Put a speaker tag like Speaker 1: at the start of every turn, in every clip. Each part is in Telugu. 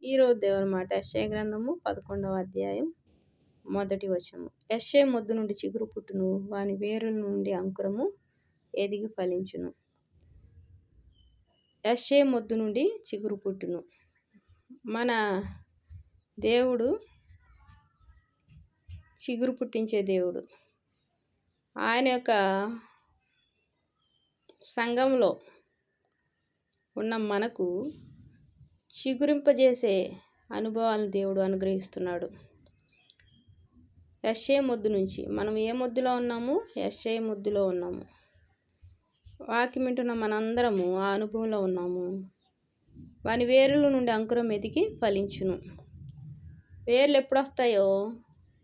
Speaker 1: ఈరోజు దేవుని మాట యెషయా గ్రంథము 11వ అధ్యాయం 1వ వచనము. యెషయా మొద్దు నుండి చిగురు పుట్టును, వాని వేరుల నుండి అంకురము ఎదిగి ఫలించును. యెషయా మొద్దు నుండి చిగురు పుట్టును. మన దేవుడు చిగురు పుట్టించే దేవుడు. ఆయన యొక్క సంఘంలో ఉన్న మనకు చిగురింపజేసే అనుభవాలను దేవుడు అనుగ్రహిస్తున్నాడు. యెషయా మొద్దు నుంచి మనం ఏ మొద్దులో ఉన్నాము? యెషయా మొద్దులో ఉన్నాము. వాక్యం వింటున్న మనందరము ఆ అనుభవంలో ఉన్నాము. వాని వేరుల నుండి అంకురం ఎదిగి ఫలించును. వేర్లు ఎప్పుడు వస్తాయో,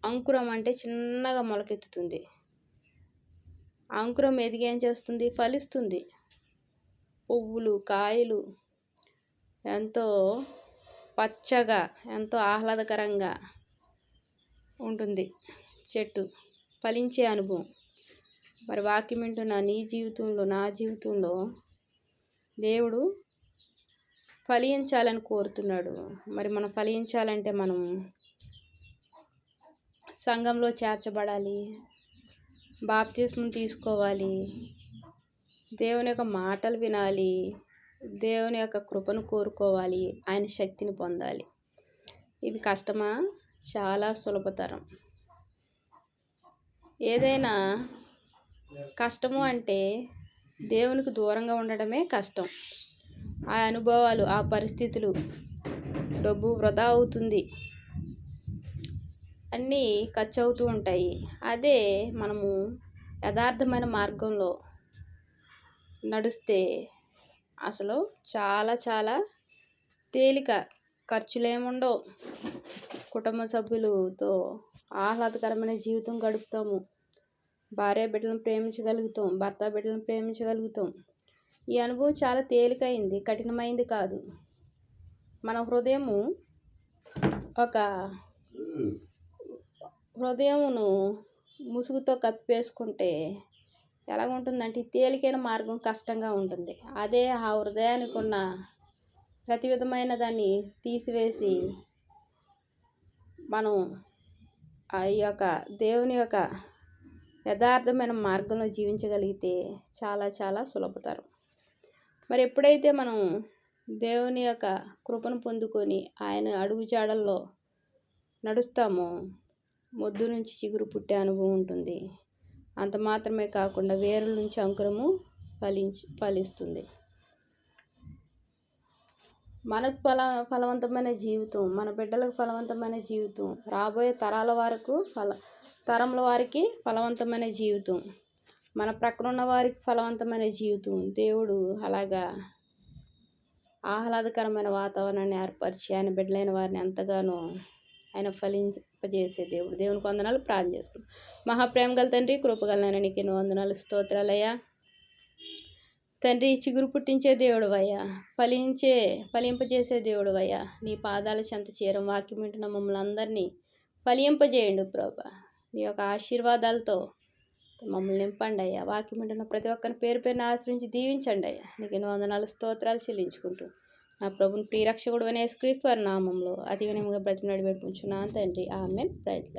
Speaker 1: అంకురం అంటే చిన్నగా మొలకెత్తుతుంది. అంకురం ఎదిగి ఏం చేస్తుంది? ఫలిస్తుంది. పువ్వులు, కాయలు ఎంతో పచ్చగా, ఎంతో ఆహ్లాదకరంగా ఉంటుంది చెట్టు. ఫలించే అనుభవం. మరి వాక్యం వింటున్న నీ జీవితంలో, నా జీవితంలో దేవుడు ఫలించాలని కోరుతున్నాడు. మరి మనం ఫలించాలంటే మనం సంఘంలో చేర్చబడాలి, బాప్తిస్మం తీసుకోవాలి, దేవుని యొక్క మాటలు వినాలి, దేవుని యొక్క కృపను కోరుకోవాలి, ఆయన శక్తిని పొందాలి. ఇవి కష్టమా? చాలా సులభతరం. ఏదైనా కష్టము అంటే దేవునికి దూరంగా ఉండడమే కష్టం. ఆ అనుభవాలు, ఆ పరిస్థితులు, డబ్బు వృధా అవుతుంది, అన్నీ ఖర్చు అవుతూ ఉంటాయి. అదే మనము యథార్థమైన మార్గంలో నడిస్తే అసలు చాలా చాలా తేలిక. ఖర్చులేముండవు. కుటుంబ సభ్యులతో ఆహ్లాదకరమైన జీవితం గడుపుతాము. భార్య బిడ్డలను ప్రేమించగలుగుతాం, భర్త బిడ్డలను ప్రేమించగలుగుతాం. ఈ అనుభవం చాలా తేలికైంది, కఠినమైంది కాదు. మన హృదయమును ముసుగుతో కప్పేసుకుంటే ఎలాగుంటుందంటే తేలికైన మార్గం కష్టంగా ఉంటుంది. అదే ఆ హృదయానికి ఉన్న ప్రతి విధమైన దాన్ని తీసివేసి మనం ఆ యొక్క దేవుని యొక్క యథార్థమైన మార్గంలో జీవించగలిగితే చాలా చాలా సులభతరం. మరి ఎప్పుడైతే మనం దేవుని యొక్క కృపను పొందుకొని ఆయన అడుగుజాడల్లో నడుస్తామో మొద్దు నుంచి చిగురు పుట్టే అనుభవం ఉంటుంది. అంత మాత్రమే కాకుండా వేరుల నుంచి అంకురము ఫలిస్తుంది. మనకు ఫలవంతమైన జీవితం, మన బిడ్డలకు ఫలవంతమైన జీవితం, రాబోయే తరముల వారికి ఫలవంతమైన జీవితం, మన ప్రక్కన ఉన్న వారికి ఫలవంతమైన జీవితం. దేవుడు అలాగా ఆహ్లాదకరమైన వాతావరణాన్ని ఏర్పరిచి ఆయన బిడ్డలైన వారిని ఎంతగానో ఆయన ఫలింపజేసే దేవుడు. దేవునికి వందనాలు. ప్రార్థన చేసుకుంటాం. మహాప్రేమ గల తండ్రి, కృపగలనైనా నీకు ఎన్నో వందనాలు, స్తోత్రాలయ్యా. తండ్రి, చిగురు పుట్టించే దేవుడు అయ్యా, ఫలింపజేసే దేవుడు అయ్యా. నీ పాదాల చెంత చేరం వాక్యం వింటున్న మమ్మల్ని అందరినీ ఫలింపజేయండి ప్రభా. నీ యొక్క ఆశీర్వాదాలతో మమ్మల్ని నింపండి అయ్యా. వాక్యం వింటున్న ప్రతి ఒక్కరిని పేరు పేరుని ఆశ్రయించి దీవించండి అయ్యా. నీకు ఎన్నో వందనాలు, స్తోత్రాలు చెల్లించుకుంటూ నా ప్రభుని ప్రియరక్షకుడు అనే యేసుక్రీస్తు వారి నామంలో అతి వినయంగా బ్రతిమలాడి వేడుకుంటున్నాను తండ్రి. ఆమేన్. Praise lord.